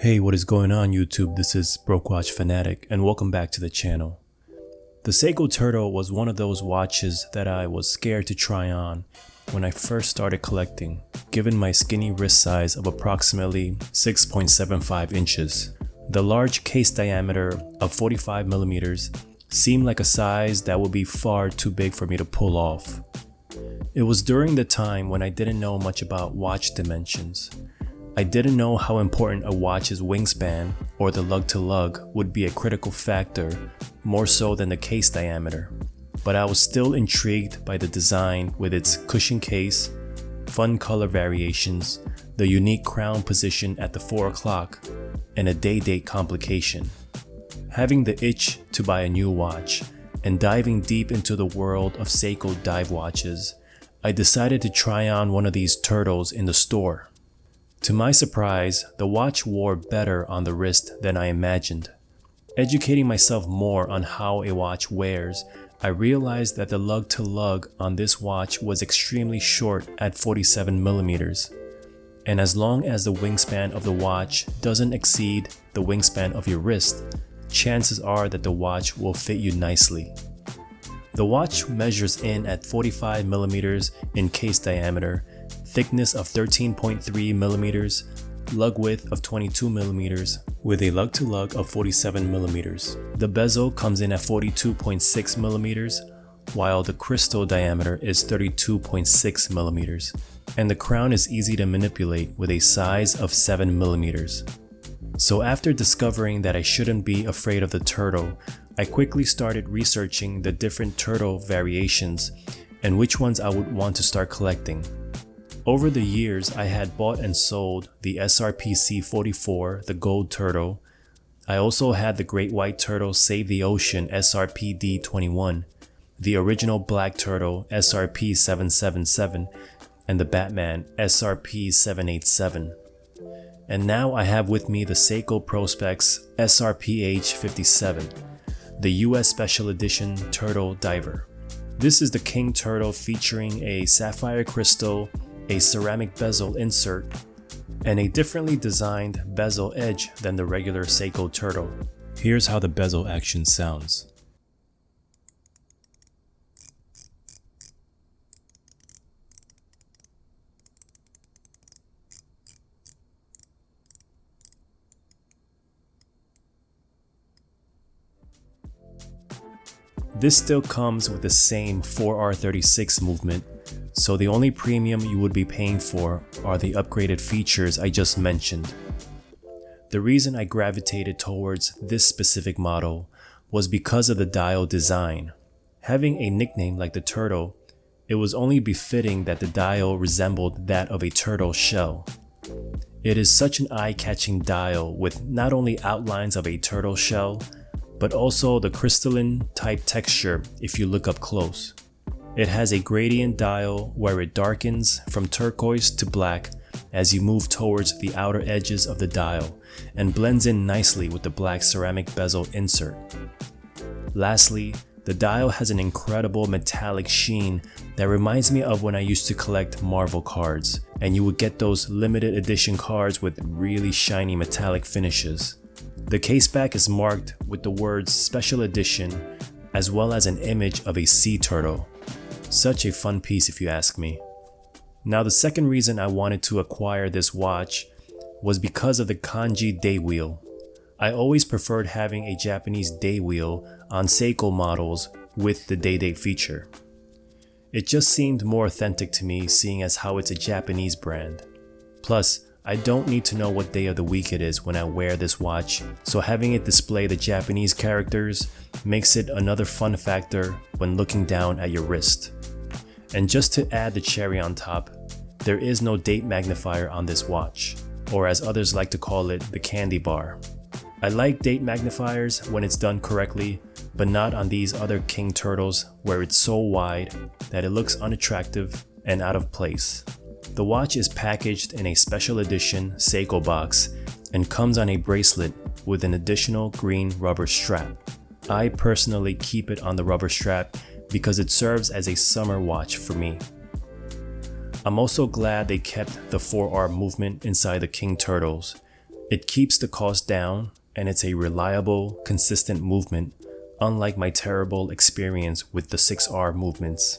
Hey, what is going on YouTube? This is Broke Watch Fanatic and welcome back to the channel. The Seiko Turtle was one of those watches that I was scared to try on when I first started collecting, given my skinny wrist size of approximately 6.75 inches. The large case diameter of 45 millimeters seemed like a size that would be far too big for me to pull off. It was during the time when I didn't know much about watch dimensions. I didn't know how important a watch's wingspan or the lug-to-lug would be a critical factor, more so than the case diameter. But I was still intrigued by the design with its cushion case, fun color variations, the unique crown position at the 4 o'clock, and a day-date complication. Having the itch to buy a new watch and diving deep into the world of Seiko dive watches, I decided to try on one of these turtles in the store. To my surprise, the watch wore better on the wrist than I imagined. Educating myself more on how a watch wears, I realized that the lug-to-lug on this watch was extremely short at 47 millimeters. And as long as the wingspan of the watch doesn't exceed the wingspan of your wrist, chances are that the watch will fit you nicely. The watch measures in at 45 millimeters in case diameter, thickness of 13.3 millimeters, lug width of 22 millimeters, with a lug-to-lug of 47 millimeters. The bezel comes in at 42.6 millimeters, while the crystal diameter is 32.6 millimeters, and the crown is easy to manipulate with a size of 7 millimeters. So after discovering that I shouldn't be afraid of the turtle, I quickly started researching the different turtle variations and which ones I would want to start collecting. Over the years, I had bought and sold the SRPC44, the gold turtle. I also had the Great White Turtle Save the Ocean SRPD21, the original Black Turtle SRP777, and the Batman SRP787. And now I have with me the SEIKO PROSPEX SRPH57, the US Special Edition Turtle Diver. This is the King Turtle featuring a sapphire crystal, a ceramic bezel insert, and a differently designed bezel edge than the regular Seiko Turtle. Here's how the bezel action sounds. This still comes with the same 4R36 movement, so the only premium you would be paying for are the upgraded features I just mentioned. The reason I gravitated towards this specific model was because of the dial design. Having a nickname like the turtle, it was only befitting that the dial resembled that of a turtle shell. It is such an eye-catching dial with not only outlines of a turtle shell, but also the crystalline type texture if you look up close. It has a gradient dial where it darkens from turquoise to black as you move towards the outer edges of the dial and blends in nicely with the black ceramic bezel insert. Lastly, the dial has an incredible metallic sheen that reminds me of when I used to collect Marvel cards, and you would get those limited edition cards with really shiny metallic finishes. The caseback is marked with the words Special Edition as well as an image of a sea turtle. Such a fun piece if you ask me. Now the second reason I wanted to acquire this watch was because of the kanji day wheel. I always preferred having a Japanese day wheel on Seiko models with the day-date feature. It just seemed more authentic to me seeing as how it's a Japanese brand. Plus, I don't need to know what day of the week it is when I wear this watch, so having it display the Japanese characters makes it another fun factor when looking down at your wrist. And just to add the cherry on top, there is no date magnifier on this watch, or as others like to call it, the candy bar. I like date magnifiers when it's done correctly, but not on these other King Turtles where it's so wide that it looks unattractive and out of place. The watch is packaged in a special edition Seiko box and comes on a bracelet with an additional green rubber strap. I personally keep it on the rubber strap because it serves as a summer watch for me. I'm also glad they kept the 4R movement inside the King Turtles. It keeps the cost down, and it's a reliable, consistent movement, unlike my terrible experience with the 6R movements.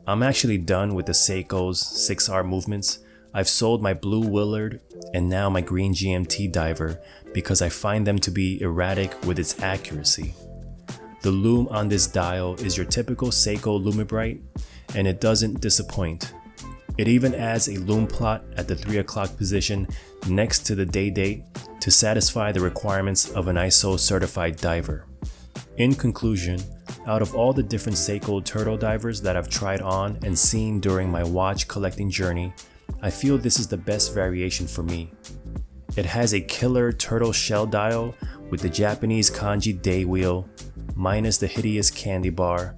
I'm actually done with the SEIKO's 6R movements. I've sold my blue Willard and now my green GMT diver because I find them to be erratic with its accuracy. The lume on this dial is your typical SEIKO Lumibrite, and it doesn't disappoint. It even adds a lume plot at the 3 o'clock position next to the day date to satisfy the requirements of an ISO certified diver. In conclusion, out of all the different SEIKO turtle divers that I've tried on and seen during my watch collecting journey, I feel this is the best variation for me. It has a killer turtle shell dial with the Japanese kanji day wheel, minus the hideous candy bar,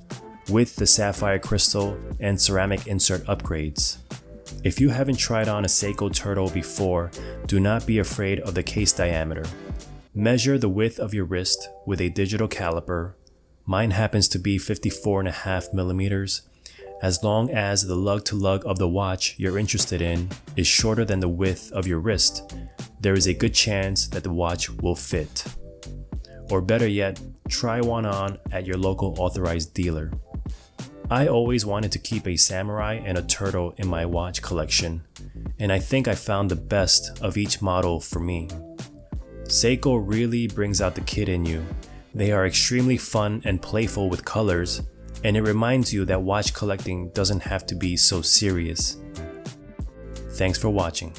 with the sapphire crystal and ceramic insert upgrades. If you haven't tried on a SEIKO turtle before, do not be afraid of the case diameter. Measure the width of your wrist with a digital caliper. Mine happens to be 54.5 millimeters. As long as the lug to lug of the watch you're interested in is shorter than the width of your wrist, there is a good chance that the watch will fit. Or better yet, try one on at your local authorized dealer. I always wanted to keep a samurai and a turtle in my watch collection, and I think I found the best of each model for me. SEIKO really brings out the kid in you. They are extremely fun and playful with colors, and it reminds you that watch collecting doesn't have to be so serious. Thanks for watching.